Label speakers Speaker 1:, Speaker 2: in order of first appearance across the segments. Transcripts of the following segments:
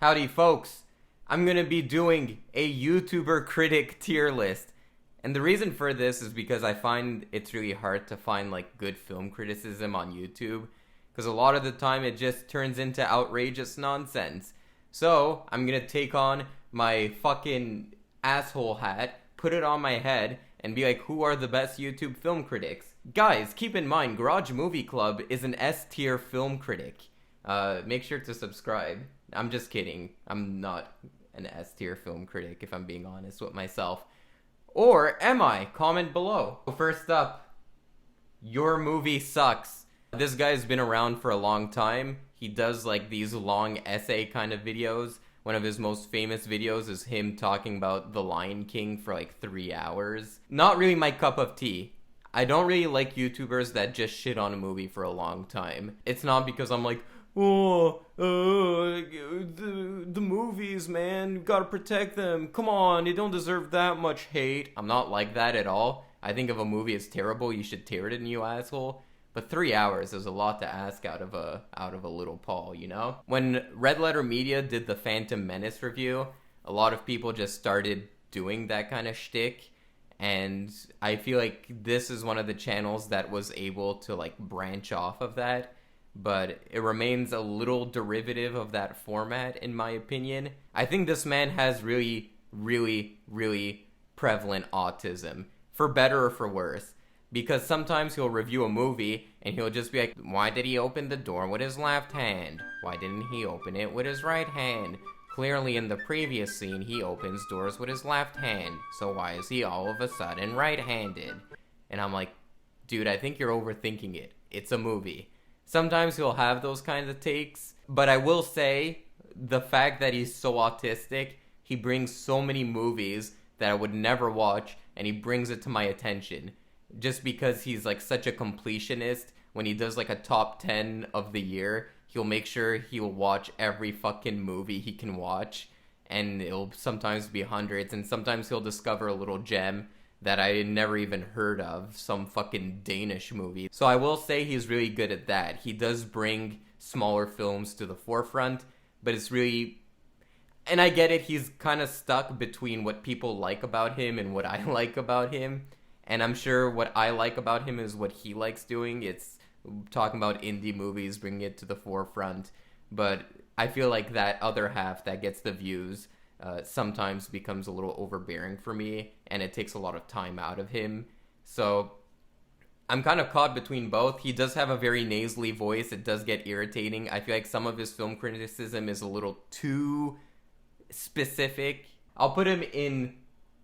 Speaker 1: Howdy folks, I'm gonna be doing a YouTuber critic tier list. And the reason for this is because I find it's really hard to find like good film criticism on YouTube, because a lot of the time it just turns into outrageous nonsense. So I'm gonna take on my fucking asshole hat, put it on my head, and be like, who are the best YouTube film critics? Guys, keep in mind, Garage Movie Club is an S-tier film critic. Make sure to subscribe. I'm just kidding. I'm not an S-tier film critic, if I'm being honest with myself. Or am I? Comment below. First up, YourMovieSucks. This guy's been around for a long time. He does like these long essay kind of videos. One of his most famous videos is him talking about The Lion King for like 3 hours. Not really my cup of tea. I don't really like YouTubers that just shit on a movie for a long time. It's not because I'm like, the movies, man, you gotta protect them. Come on, they don't deserve that much hate. I'm not like that at all. I think if a movie is terrible, you should tear it in, you asshole. But 3 hours is a lot to ask out of a little Paul, you know? When RedLetterMedia did the Phantom Menace review, a lot of people just started doing that kind of shtick. And I feel like this is one of the channels that was able to like branch off of that. But it remains a little derivative of that format, in my opinion. I think this man has really, really, really prevalent autism, for better or for worse. Because sometimes he'll review a movie, and he'll just be like, why did he open the door with his left hand? Why didn't he open it with his right hand? Clearly in the previous scene, he opens doors with his left hand, so why is he all of a sudden right-handed? And I'm like, dude, I think you're overthinking it. It's a movie. Sometimes he'll have those kinds of takes, but I will say, the fact that he's so autistic, he brings so many movies that I would never watch, and he brings it to my attention. Just because he's like such a completionist, when he does like a top 10 of the year, he'll make sure he'll watch every fucking movie he can watch, and it'll sometimes be hundreds, and sometimes he'll discover a little gem that I never even heard of, some fucking Danish movie. So I will say he's really good at that. He does bring smaller films to the forefront, but it's really... And I get it, he's kind of stuck between what people like about him and what I like about him. And I'm sure what I like about him is what he likes doing. It's talking about indie movies, bringing it to the forefront. But I feel like that other half that gets the views sometimes becomes a little overbearing for me, and it takes a lot of time out of him. So I'm kind of caught between both. He does have a very nasally voice. It does get irritating. I feel like some of his film criticism is a little too specific. I'll put him in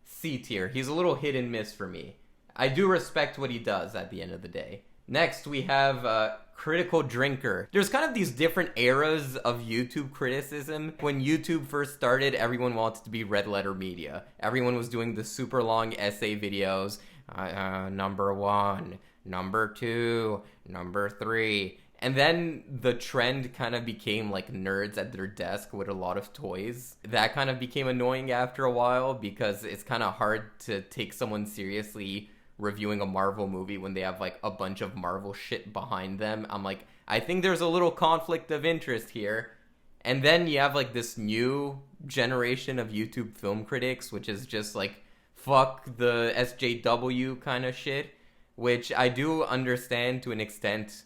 Speaker 1: C tier. He's a little hit and miss for me. I do respect what he does at the end of the day. Next, we have Critical Drinker. There's kind of these different eras of YouTube criticism. When YouTube first started, everyone wanted to be RedLetterMedia. Everyone was doing the super long essay videos. Number 1, number 2, number 3. And then the trend kind of became like nerds at their desk with a lot of toys. That kind of became annoying after a while, because it's kind of hard to take someone seriously reviewing a Marvel movie when they have like a bunch of Marvel shit behind them. I'm like, I think there's a little conflict of interest here. And then you have like this new generation of YouTube film critics, which is just like, fuck the SJW kind of shit, which I do understand to an extent,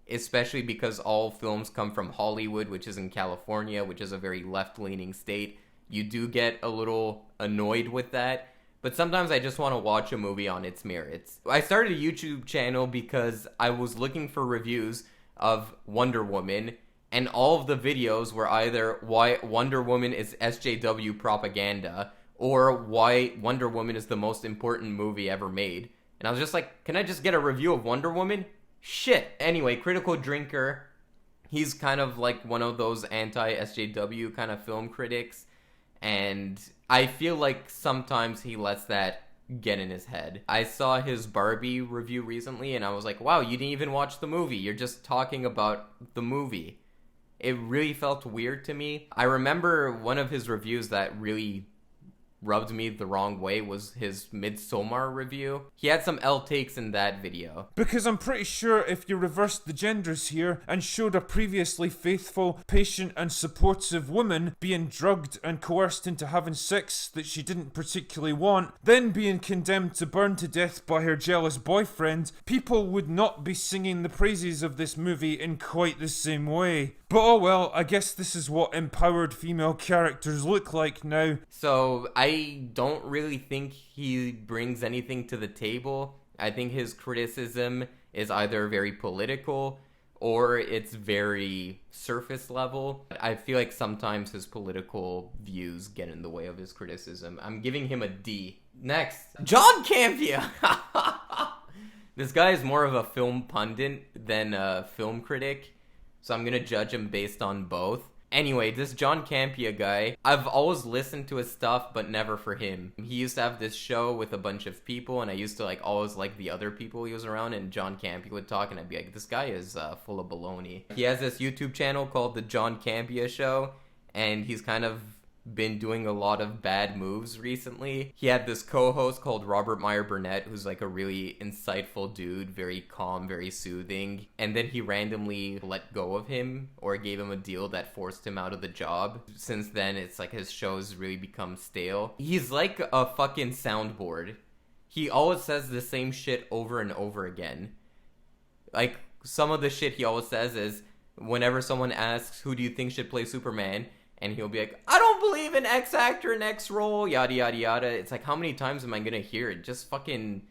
Speaker 1: especially because all films come from Hollywood, which is in California, which is a very left-leaning state. You do get a little annoyed with that. But sometimes I just want to watch a movie on its merits. I started a YouTube channel because I was looking for reviews of Wonder Woman, and all of the videos were either why Wonder Woman is SJW propaganda, or why Wonder Woman is the most important movie ever made. And I was just like, can I just get a review of Wonder Woman? Shit. Anyway, Critical Drinker, he's kind of like one of those anti-SJW kind of film critics, and I feel like sometimes he lets that get in his head. I saw his Barbie review recently, and I was like, wow, you didn't even watch the movie. You're just talking about the movie. It really felt weird to me. I remember one of his reviews that really rubbed me the wrong way was his Midsommar review. He had some L takes in that video.
Speaker 2: Because I'm pretty sure if you reversed the genders here and showed a previously faithful, patient and supportive woman being drugged and coerced into having sex that she didn't particularly want, then being condemned to burn to death by her jealous boyfriend, people would not be singing the praises of this movie in quite the same way. But oh well, I guess this is what empowered female characters look like now.
Speaker 1: So I don't really think he brings anything to the table. I think his criticism is either very political or it's very surface level. I feel like sometimes his political views get in the way of his criticism. I'm giving him a D. Next, John Campea. This guy is more of a film pundit than a film critic, so I'm gonna judge him based on both. Anyway, this John Campea guy, I've always listened to his stuff, but never for him. He used to have this show with a bunch of people, and I used to always like the other people he was around, and John Campea would talk, and I'd be like, this guy is full of baloney. He has this YouTube channel called The John Campea Show, and he's kind of been doing a lot of bad moves recently. He had this co-host called Robert Meyer Burnett, who's like a really insightful dude, very calm, very soothing, and then he randomly let go of him or gave him a deal that forced him out of the job. Since then, it's like his show's really become stale. He's like a fucking soundboard. He always says the same shit over and over again. Like, some of the shit he always says is, whenever someone asks, who do you think should play Superman? And he'll be like, I don't believe in X actor and X role, yada yada yada. It's like, how many times am I gonna hear it? Just fucking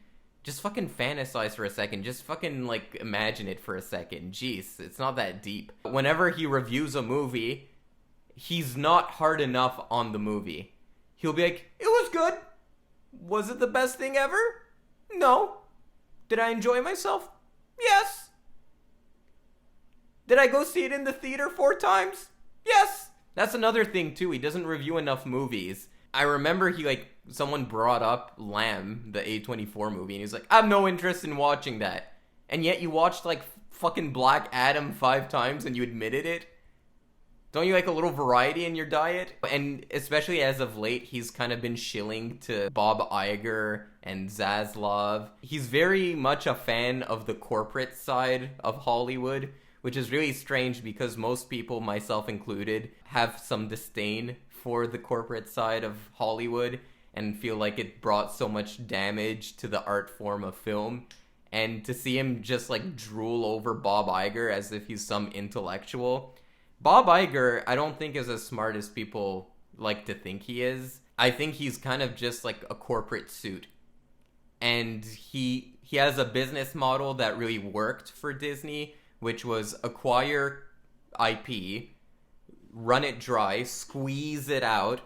Speaker 1: fantasize for a second. Just fucking imagine it for a second. Jeez, it's not that deep. Whenever he reviews a movie, he's not hard enough on the movie. He'll be like, it was good. Was it the best thing ever? No. Did I enjoy myself? Yes. Did I go see it in the theater 4 times? Yes. That's another thing, too. He doesn't review enough movies. I remember someone brought up Lamb, the A24 movie, and he's like, I have no interest in watching that. And yet you watched, fucking Black Adam 5 times and you admitted it? Don't you like a little variety in your diet? And especially as of late, he's kind of been shilling to Bob Iger and Zaslav. He's very much a fan of the corporate side of Hollywood, which is really strange because most people, myself included, have some disdain for the corporate side of Hollywood and feel like it brought so much damage to the art form of film. And to see him just drool over Bob Iger as if he's some intellectual. Bob Iger, I don't think is as smart as people like to think he is. I think he's kind of just like a corporate suit. And he has a business model that really worked for Disney, which was acquire IP, run it dry, squeeze it out,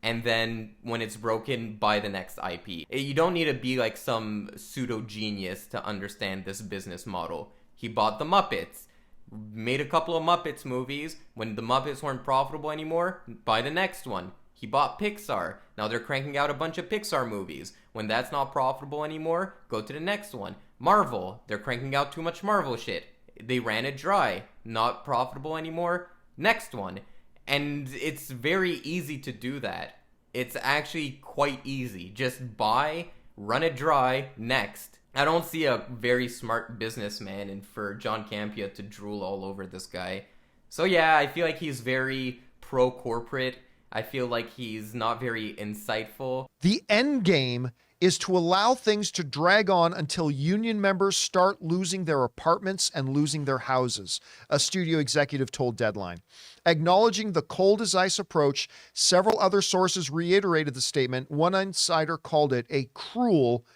Speaker 1: and then when it's broken, buy the next IP. You don't need to be like some pseudo-genius to understand this business model. He bought the Muppets, made a couple of Muppets movies. When the Muppets weren't profitable anymore, buy the next one. He bought Pixar. Now they're cranking out a bunch of Pixar movies. When that's not profitable anymore, go to the next one. Marvel, they're cranking out too much Marvel shit. They ran it dry. Not profitable anymore. Next one. And it's very easy to do that. It's actually quite easy. Just buy, run it dry, next. I don't see a very smart businessman, and for John Campea to drool all over this guy. So yeah, I feel like he's very pro-corporate. I feel like he's not very insightful.
Speaker 3: The end game is to allow things to drag on until union members start losing their apartments and losing their houses, a studio executive told Deadline. Acknowledging the cold as ice approach, several other sources reiterated the statement. One insider called it a cruel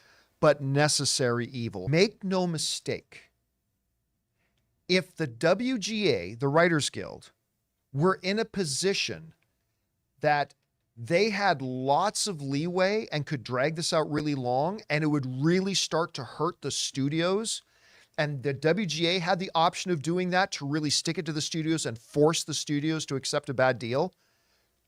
Speaker 3: but necessary evil. Make no mistake, if the WGA, the Writers Guild, were in a position that they had lots of leeway and could drag this out really long, and it would really start to hurt the studios, and the WGA had the option of doing that to really stick it to the studios and force the studios to accept a bad deal,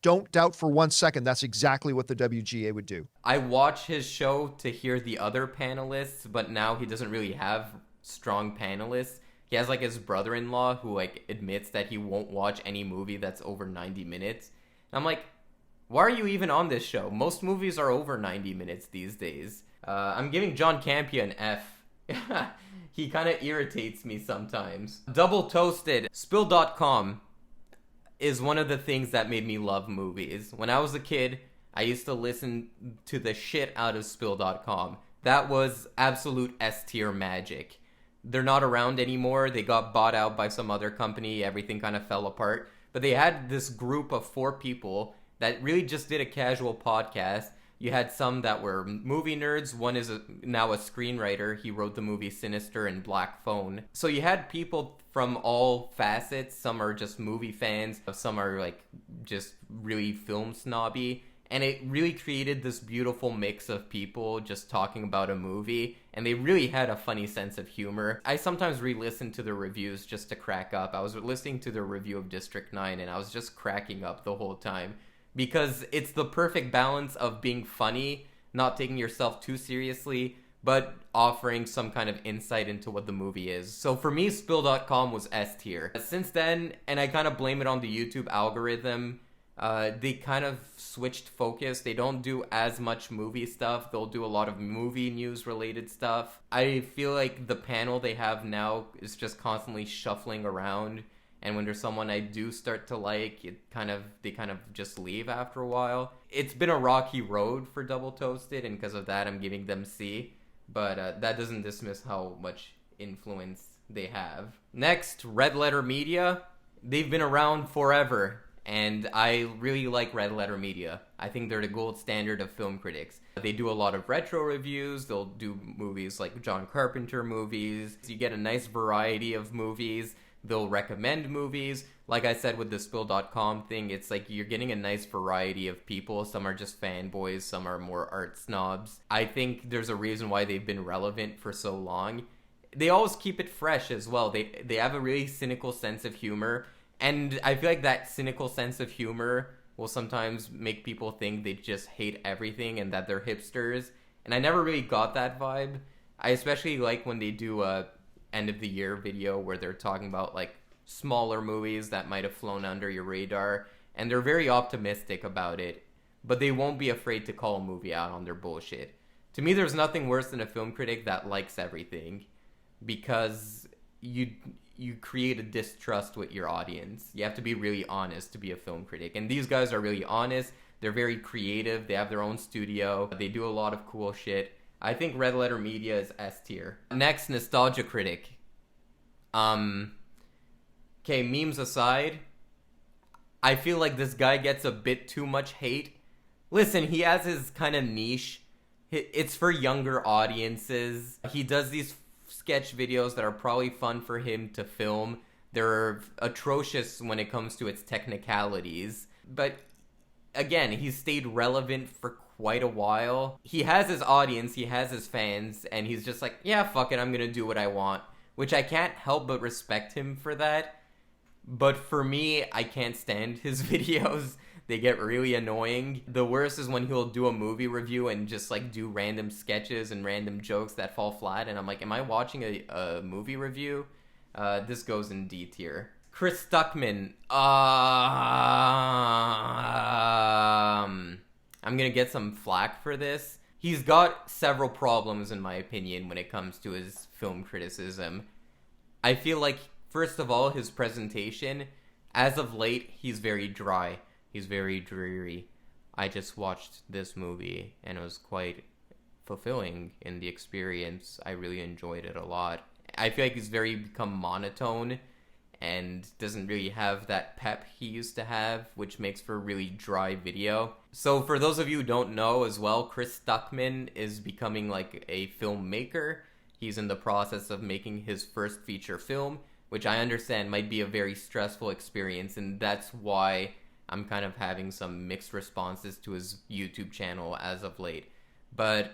Speaker 3: don't doubt for 1 second that's exactly what the WGA would do.
Speaker 1: I watch his show to hear the other panelists, but now he doesn't really have strong panelists. He has his brother-in-law who admits that he won't watch any movie that's over 90 minutes. And I'm like, Why are you even on this show? Most movies are over 90 minutes these days. I'm giving John Campea an F. He kind of irritates me sometimes. Double Toasted. Spill.com is one of the things that made me love movies. When I was a kid, I used to listen to the shit out of Spill.com. That was absolute S-tier magic. They're not around anymore. They got bought out by some other company. Everything kind of fell apart. But they had this group of 4 people that really just did a casual podcast. You had some that were movie nerds. One is now a screenwriter. He wrote the movie Sinister and Black Phone. So you had people from all facets. Some are just movie fans. Some are like just really film snobby. And it really created this beautiful mix of people just talking about a movie. And they really had a funny sense of humor. I sometimes re-listen to the reviews just to crack up. I was listening to the review of District 9 and I was just cracking up the whole time. Because it's the perfect balance of being funny, not taking yourself too seriously, but offering some kind of insight into what the movie is. So for me, Spill.com was S tier. Since then, and I kind of blame it on the YouTube algorithm, they kind of switched focus. They don't do as much movie stuff. They'll do a lot of movie news related stuff. I feel like the panel they have now is just constantly shuffling around. And when there's someone I do start to like, they kind of just leave after a while. It's been a rocky road for Double Toasted, and because of that, I'm giving them C. But that doesn't dismiss how much influence they have. Next, RedLetterMedia. They've been around forever, and I really like RedLetterMedia. I think they're the gold standard of film critics. They do a lot of retro reviews. They'll do movies like John Carpenter movies. You get a nice variety of movies. They'll recommend movies. Like I said with the Spill.com thing, it's like you're getting a nice variety of people. Some are just fanboys, some are more art snobs. I think there's a reason why they've been relevant for so long. They always keep it fresh as well. They have a really cynical sense of humor. And I feel like that cynical sense of humor will sometimes make people think they just hate everything and that they're hipsters. And I never really got that vibe. I especially like when they do a end of the year video where they're talking about like smaller movies that might have flown under your radar, and they're very optimistic about it, but they won't be afraid to call a movie out on their bullshit. To me, there's nothing worse than a film critic that likes everything, because you create a distrust with your audience. You have to be really honest to be a film critic, and these guys are really honest. They're very creative. They have their own studio. They do a lot of cool shit. I think RedLetterMedia is S tier. Next, Nostalgia Critic. Okay, memes aside, I feel like this guy gets a bit too much hate. Listen, he has his kind of niche. It's for younger audiences. He does these sketch videos that are probably fun for him to film. They're atrocious when it comes to its technicalities. But again, he's stayed relevant for quite a while. He has his audience, he has his fans, and he's just like, yeah, fuck it, I'm gonna do what I want. Which I can't help but respect him for that. But for me, I can't stand his videos. They get really annoying. The worst is when he'll do a movie review and just like do random sketches and random jokes that fall flat, and I'm like, am I watching a movie review? This goes in D tier. Chris Stuckmann. I'm gonna get some flack for this. He's got several problems, in my opinion, when it comes to his film criticism. I feel like, first of all, his presentation, as of late, he's very dry. He's very dreary. I just watched this movie, and it was quite fulfilling in the experience. I really enjoyed it a lot. I feel like he's very become monotone, and doesn't really have that pep he used to have, which makes for a really dry video. So for those of you who don't know as well, Chris Stuckmann is becoming like a filmmaker. He's in the process of making his first feature film, which I understand might be a very stressful experience, and that's why I'm kind of having some mixed responses to his YouTube channel as of late. But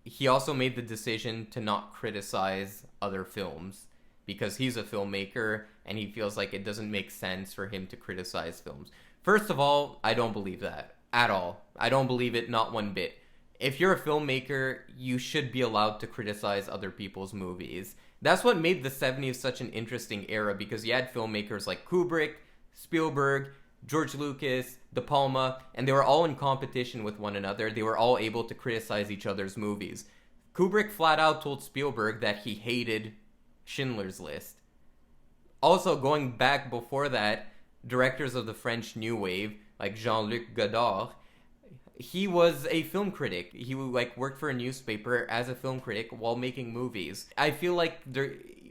Speaker 1: he also made the decision to not criticize other films, because he's a filmmaker and he feels like it doesn't make sense for him to criticize films. First of all, I don't believe that at all. I don't believe it, not one bit. If you're a filmmaker, you should be allowed to criticize other people's movies. That's what made the 70s such an interesting era, because you had filmmakers like Kubrick, Spielberg, George Lucas, De Palma, and they were all in competition with one another. They were all able to criticize each other's movies. Kubrick flat out told Spielberg that he hated Schindler's List. Also, going back before that, directors of the French New Wave, like Jean-Luc Godard, he was a film critic. He worked for a newspaper as a film critic while making movies. I feel like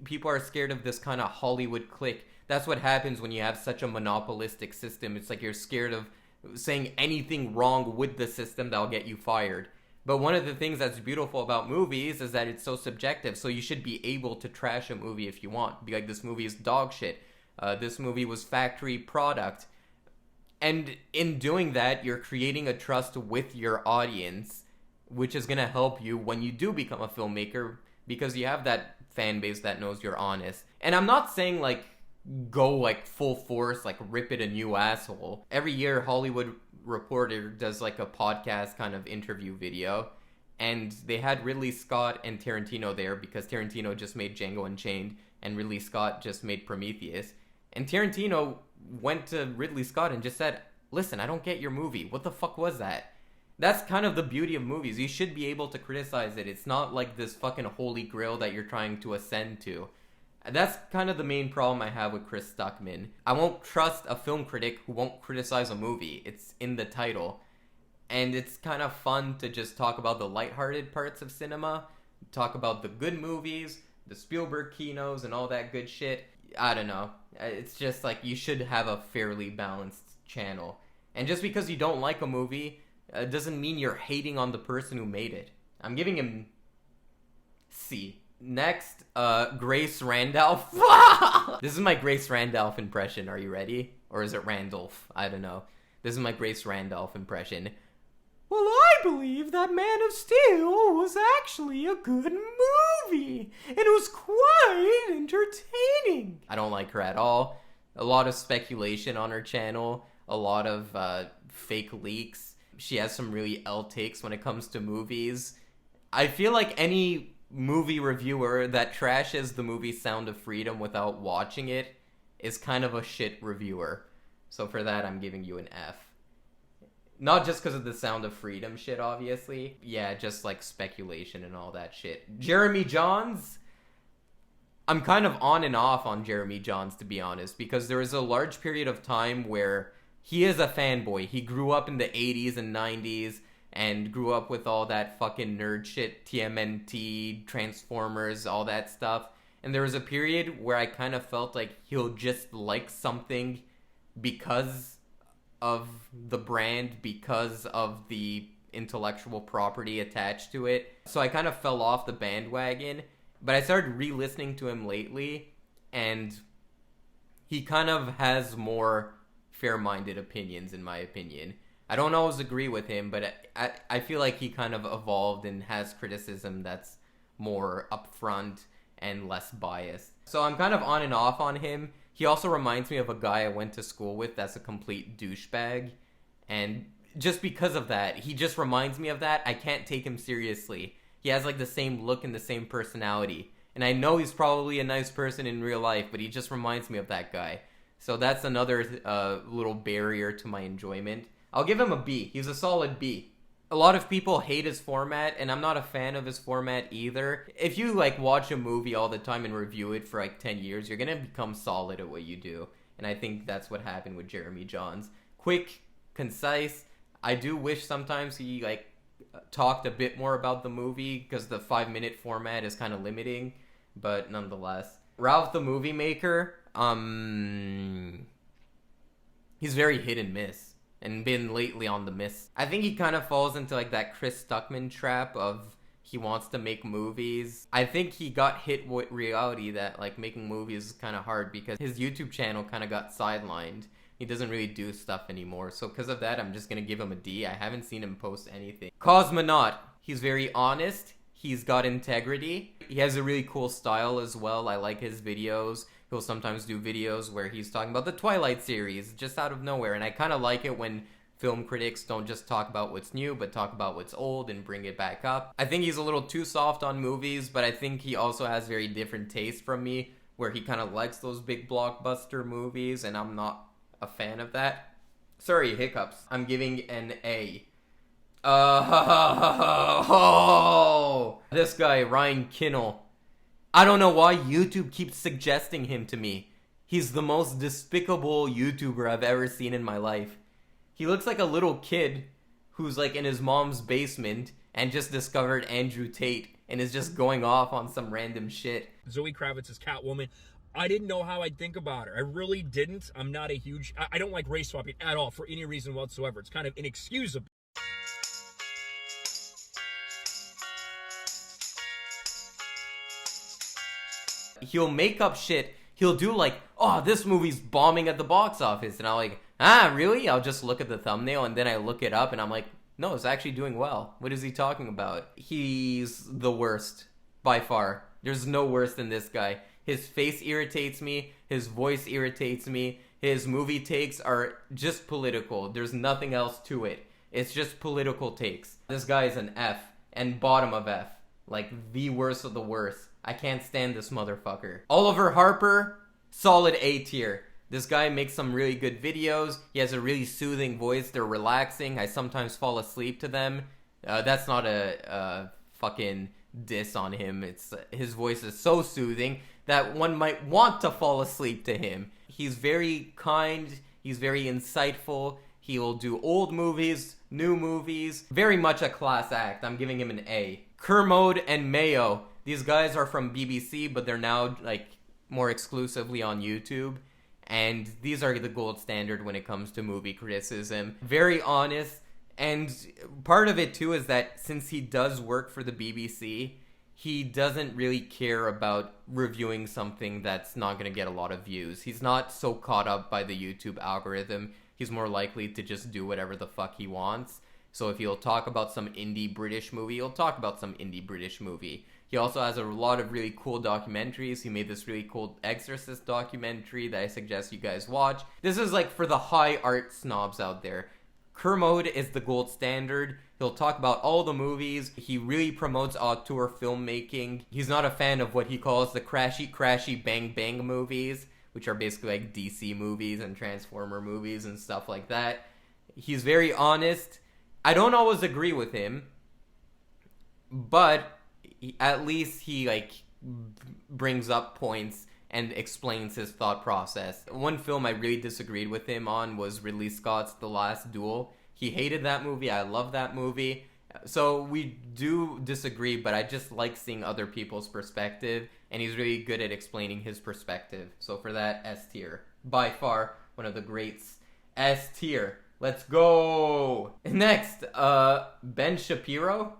Speaker 1: people are scared of this kind of Hollywood clique. That's what happens when you have such a monopolistic system. It's like you're scared of saying anything wrong with the system that'll get you fired. But one of the things that's beautiful about movies is that it's so subjective. So you should be able to trash a movie if you want. Be like, this movie is dog shit. This movie was factory product. And in doing that, you're creating a trust with your audience, which is going to help you when you do become a filmmaker, because you have that fan base that knows you're honest. And I'm not saying, go, full force, rip it a new asshole. Every year, Hollywood Reporter does, a podcast kind of interview video, and they had Ridley Scott and Tarantino there, because Tarantino just made Django Unchained, and Ridley Scott just made Prometheus. And Tarantino went to Ridley Scott and just said, listen, I don't get your movie. What the fuck was that? That's kind of the beauty of movies. You should be able to criticize it. It's not like this fucking holy grail that you're trying to ascend to. That's kind of the main problem I have with Chris Stuckmann. I won't trust a film critic who won't criticize a movie. It's in the title. And it's kind of fun to just talk about the lighthearted parts of cinema, talk about the good movies, the Spielberg keynotes, and all that good shit. I don't know. It's just you should have a fairly balanced channel. And just because you don't like a movie doesn't mean you're hating on the person who made it. I'm giving him C. Next, Grace Randolph. This is my Grace Randolph impression. Are you ready? Or is it Randolph? I don't know. This is my Grace Randolph impression. Well, I believe that Man of Steel was actually a good movie, and it was quite entertaining. I don't like her at all. A lot of speculation on her channel, a lot of fake leaks. She has some really L takes when it comes to movies. I feel like any movie reviewer that trashes the movie Sound of Freedom without watching it is kind of a shit reviewer. So for that, I'm giving you an F. Not just because of the Sound of Freedom shit, obviously. Yeah, just speculation and all that shit. Jeremy Jahns? I'm kind of on and off on Jeremy Jahns, to be honest, because there is a large period of time where he is a fanboy. He grew up in the 80s and 90s and grew up with all that fucking nerd shit, TMNT, Transformers, all that stuff. And there was a period where I kind of felt like he'll just like something because of the brand, because of the intellectual property attached to it. So I kind of fell off the bandwagon, but I started re-listening to him lately, and he kind of has more fair-minded opinions, in my opinion. I don't always agree with him, but I feel like he kind of evolved and has criticism that's more upfront and less biased. So I'm kind of on and off on him. He also reminds me of a guy I went to school with that's a complete douchebag. And just because of that, he just reminds me of that. I can't take him seriously. He has the same look and the same personality. And I know he's probably a nice person in real life, but he just reminds me of that guy. So that's another little barrier to my enjoyment. I'll give him a B. He's a solid B. A lot of people hate his format, and I'm not a fan of his format either. If you watch a movie all the time and review it for 10 years, you're gonna become solid at what you do. And I think that's what happened with Jeremy Jahns. Quick, concise. I do wish sometimes he talked a bit more about the movie, because the 5-minute format is kind of limiting, but nonetheless. Ralph the Movie Maker, he's very hit and miss. And been lately on the miss. I think he kind of falls into that Chris Stuckmann trap of he wants to make movies. I think he got hit with reality that making movies is kind of hard, because his YouTube channel kind of got sidelined. He doesn't really do stuff anymore. So because of that, I'm just going to give him a D. I haven't seen him post anything. Cosmonaut. He's very honest. He's got integrity. He has a really cool style as well. I like his videos. He'll sometimes do videos where he's talking about the Twilight series just out of nowhere. And I kind of like it when film critics don't just talk about what's new, but talk about what's old and bring it back up. I think he's a little too soft on movies, but I think he also has very different tastes from me, where he kind of likes those big blockbuster movies, and I'm not a fan of that. Sorry, hiccups. I'm giving an A. Oh, this guy, Ryan Kinel. I don't know why YouTube keeps suggesting him to me. He's the most despicable YouTuber I've ever seen in my life. He looks like a little kid who's like in his mom's basement and just discovered Andrew Tate and is just going off on some random shit.
Speaker 4: Zoe Kravitz's Catwoman. I didn't know how I'd think about her. I really didn't. I'm not a huge... I don't like race swapping at all for any reason whatsoever. It's kind of inexcusable.
Speaker 1: He'll make up shit. He'll do like, oh, this movie's bombing at the box office. And I'm like, ah, really? I'll just look at the thumbnail and then I look it up and I'm like, no, it's actually doing well. What is he talking about? He's the worst, by far. There's no worse than this guy. His face irritates me. His voice irritates me. His movie takes are just political. There's nothing else to it. It's just political takes. This guy is an F and bottom of F. Like the worst of the worst. I can't stand this motherfucker. Oliver Harper, solid A tier. This guy makes some really good videos. He has a really soothing voice. They're relaxing. I sometimes fall asleep to them. That's not a fucking diss on him. It's his voice is so soothing that one might want to fall asleep to him. He's very kind. He's very insightful. He'll do old movies, new movies. Very much a class act. I'm giving him an A. Kermode and Mayo. These guys are from BBC, but they're now like more exclusively on YouTube. And these are the gold standard when it comes to movie criticism. Very honest. And part of it too is that since he does work for the BBC, he doesn't really care about reviewing something that's not going to get a lot of views. He's not so caught up by the YouTube algorithm. He's more likely to just do whatever the fuck he wants. So if he'll talk about some indie British movie, he'll talk about some indie British movie. He also has a lot of really cool documentaries. He made this really cool Exorcist documentary that I suggest you guys watch. This is like for the high art snobs out there. Kermode is the gold standard. He'll talk about all the movies. He really promotes auteur filmmaking. He's not a fan of what he calls the crashy bang bang movies, which are basically like DC movies and Transformer movies and stuff like that. He's very honest. I don't always agree with him, but at least he like brings up points and explains his thought process. One film I really disagreed with him on was Ridley Scott's The Last Duel. He hated that movie. I love that movie. So we do disagree, but I just like seeing other people's perspective, and he's really good at explaining his perspective. So for that, S tier. By far, one of the greats. S tier. Let's go! Next, Ben Shapiro.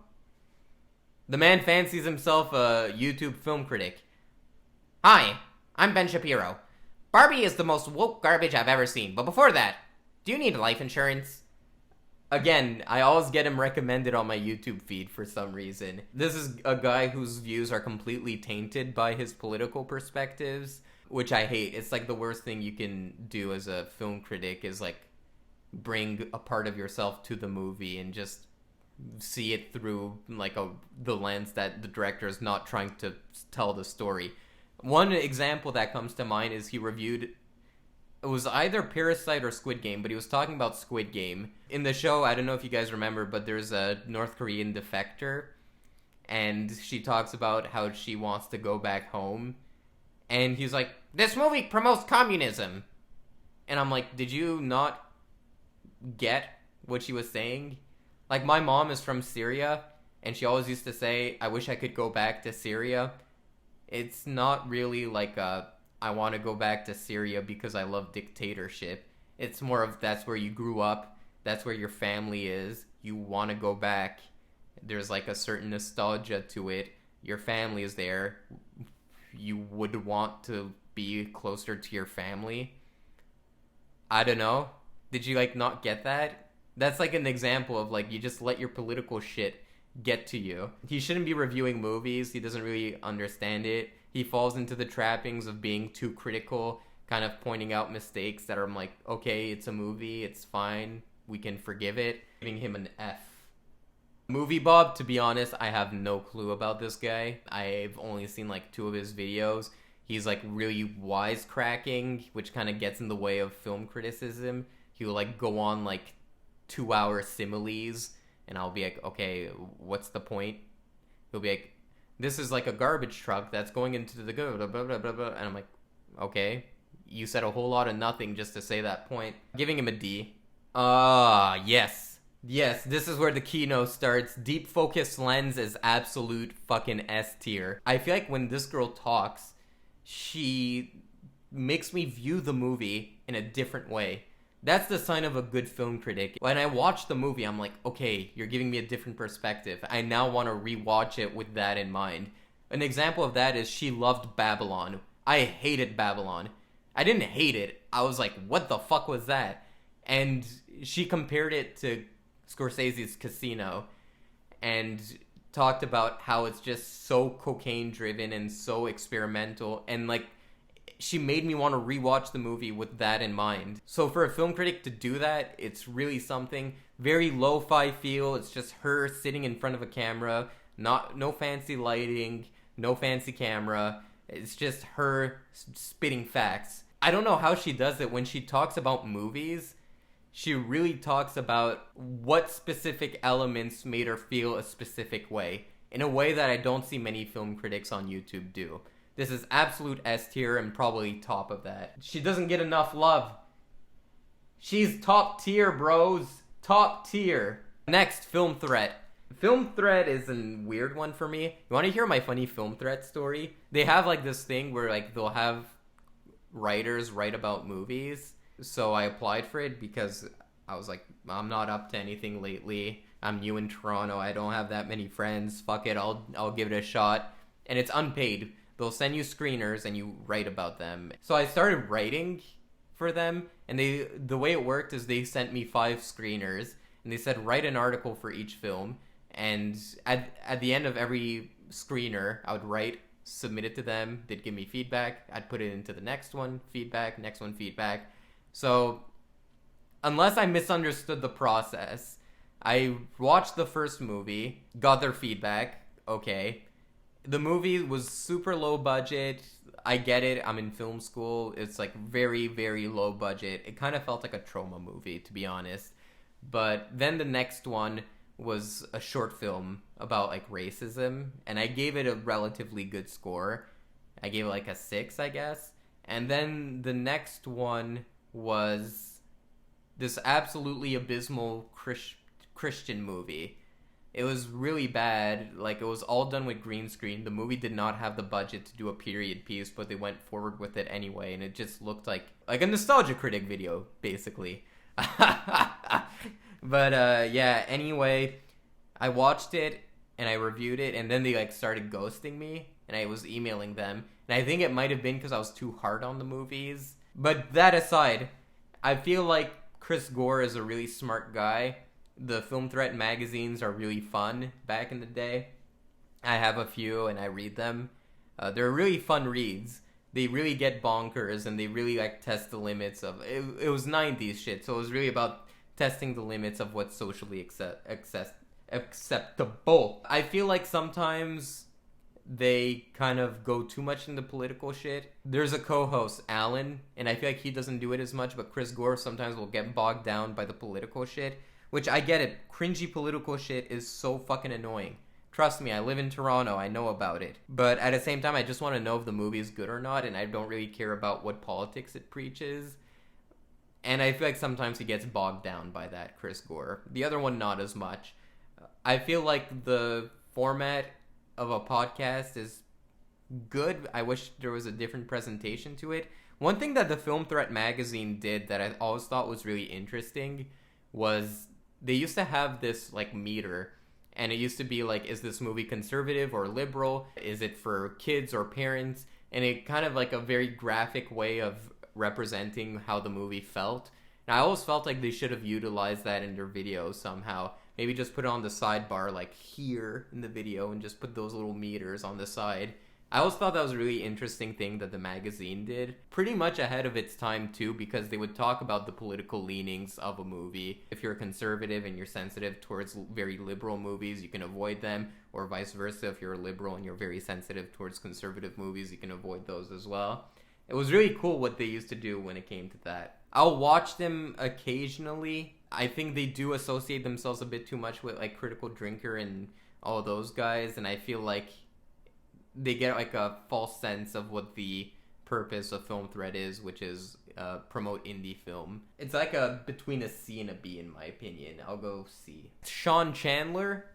Speaker 1: The man fancies himself a YouTube film critic. Hi, I'm Ben Shapiro. Barbie is the most woke garbage I've ever seen, but before that, do you need life insurance? Again, I always get him recommended on my YouTube feed for some reason. This is a guy whose views are completely tainted by his political perspectives, which I hate. It's like the worst thing you can do as a film critic is like bring a part of yourself to the movie and just see it through like the lens that the director is not trying to tell the story. One example that comes to mind is he reviewed, it was either Parasite or Squid Game, but he was talking about Squid Game. In the show, I don't know if you guys remember, but there's a North Korean defector, and she talks about how she wants to go back home, and he's like, this movie promotes communism. And I'm like, did you not get what she was saying? Like, my mom is from Syria, and she always used to say, I wish I could go back to Syria. It's not really like I want to go back to Syria because I love dictatorship. It's more of that's where you grew up. That's where your family is. You want to go back. There's like a certain nostalgia to it. Your family is there. You would want to be closer to your family. I don't know. Did you like not get that? That's like an example of like you just let your political shit get to you. He shouldn't be reviewing movies. He doesn't really understand it. He falls into the trappings of being too critical, kind of pointing out mistakes that are like, okay, it's a movie, it's fine, we can forgive it. Giving him an F. Movie Bob, to be honest, I have no clue about this guy. I've only seen like 2 of his videos. He's like really wisecracking, which kind of gets in the way of film criticism. he'll like go on like 2-hour similes, and I'll be like, okay, what's the point? He'll be like, this is like a garbage truck that's going into the blah, blah, blah, blah, blah. And I'm like, okay, you said a whole lot of nothing just to say that point. Giving him a D. Yes. Yes, this is where the keynote starts. Deep focus lens is absolute fucking S tier. I feel like when this girl talks, she makes me view the movie in a different way. That's the sign of a good film critic. When I watch the movie, I'm like, okay, you're giving me a different perspective. I now want to rewatch it with that in mind. An example of that is she loved Babylon. I hated Babylon. I didn't hate it. I was like, what the fuck was that? And she compared it to Scorsese's Casino and talked about how it's just so cocaine driven and so experimental, and like she made me want to rewatch the movie with that in mind. So for a film critic to do that, it's really something. Very lo-fi feel. It's just her sitting in front of a camera, no fancy lighting, no fancy camera. It's just her spitting facts. I don't know how she does it. When she talks about movies, she really talks about what specific elements made her feel a specific way, in a way that I don't see many film critics on YouTube do. This is absolute S tier and probably top of that. She doesn't get enough love. She's top tier, bros. Top tier. Next, Film Threat. Film Threat is a weird one for me. You want to hear my funny Film Threat story? They have like this thing where like they'll have writers write about movies. So I applied for it because I was like, I'm not up to anything lately. I'm new in Toronto. I don't have that many friends. Fuck it. I'll give it a shot. And it's unpaid. They'll send you screeners and you write about them. So I started writing for them, and the way it worked is they sent me 5 screeners, and they said write an article for each film, and at the end of every screener, I would write, submit it to them, they'd give me feedback, I'd put it into the next one, feedback, next one, feedback. So unless I misunderstood the process, I watched the first movie, got their feedback, okay. The movie was super low budget. I get it. I'm in film school. It's like very, very low budget. It kind of felt like a trauma movie, to be honest. But then the next one was a short film about like racism, and I gave it a relatively good score. I gave it like a 6, I guess. And then the next one was this absolutely abysmal Christian movie. It was really bad. Like, it was all done with green screen. The movie did not have the budget to do a period piece, but they went forward with it anyway, and it just looked like a nostalgia critic video, basically. But yeah, anyway, I watched it and I reviewed it, and then they like started ghosting me, and I was emailing them, and I think it might have been because I was too hard on the movies. But that aside, I feel like Chris Gore is a really smart guy. The Film Threat magazines are really fun back in the day. I have a few and I read them. They're really fun reads. They really get bonkers and they really like test the limits of it was 90s shit, so it was really about testing the limits of what's socially acceptable. I feel like sometimes they kind of go too much into political shit. There's a co-host, Alan, and I feel like he doesn't do it as much, but Chris Gore sometimes will get bogged down by the political shit. Which, I get it. Cringy political shit is so fucking annoying. Trust me, I live in Toronto. I know about it. But at the same time, I just want to know if the movie is good or not, and I don't really care about what politics it preaches. And I feel like sometimes he gets bogged down by that, Chris Gore. The other one, not as much. I feel like the format of a podcast is good. I wish there was a different presentation to it. One thing that the Film Threat magazine did that I always thought was really interesting was they used to have this like meter, and it used to be like, is this movie conservative or liberal? Is it for kids or parents? And it kind of like a very graphic way of representing how the movie felt. And I always felt like they should have utilized that in their videos somehow. Maybe just put it on the sidebar like here in the video and just put those little meters on the side. I always thought that was a really interesting thing that the magazine did. Pretty much ahead of its time too, because they would talk about the political leanings of a movie. If you're a conservative and you're sensitive towards very liberal movies, you can avoid them. Or vice versa, if you're a liberal and you're very sensitive towards conservative movies, you can avoid those as well. It was really cool what they used to do when it came to that. I'll watch them occasionally. I think they do associate themselves a bit too much with like Critical Drinker and all those guys, and I feel like they get like a false sense of what the purpose of Film Thread is, which is promote indie film. It's like a between a C and a B in my opinion. I'll go C. Sean Chandler,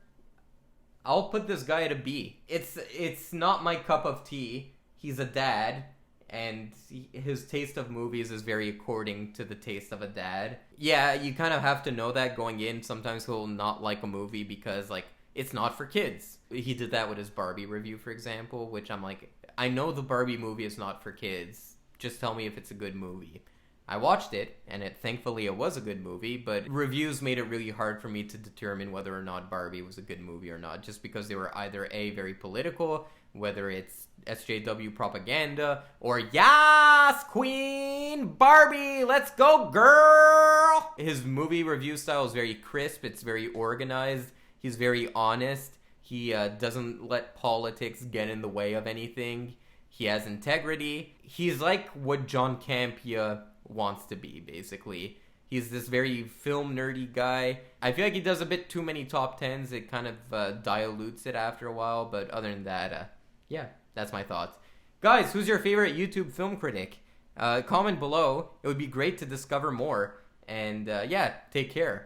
Speaker 1: I'll put this guy at a B. It's not my cup of tea. He's a dad, and his taste of movies is very according to the taste of a dad. Yeah, you kind of have to know that going in. Sometimes he'll not like a movie because, like, it's not for kids. He did that with his Barbie review, for example, which I'm like, I know the Barbie movie is not for kids. Just tell me if it's a good movie. I watched it, and thankfully it was a good movie, but reviews made it really hard for me to determine whether or not Barbie was a good movie or not, just because they were either A, very political, whether it's SJW propaganda, or Yas, Queen, Barbie, let's go, girl! His movie review style is very crisp, it's very organized, he's very honest, he doesn't let politics get in the way of anything, he has integrity, he's like what John Campea wants to be, basically. He's this very film nerdy guy. I feel like he does a bit too many top 10s, it kind of dilutes it after a while, but other than that, yeah, that's my thoughts. Guys, who's your favorite YouTube film critic? Comment below. It would be great to discover more. And yeah, take care.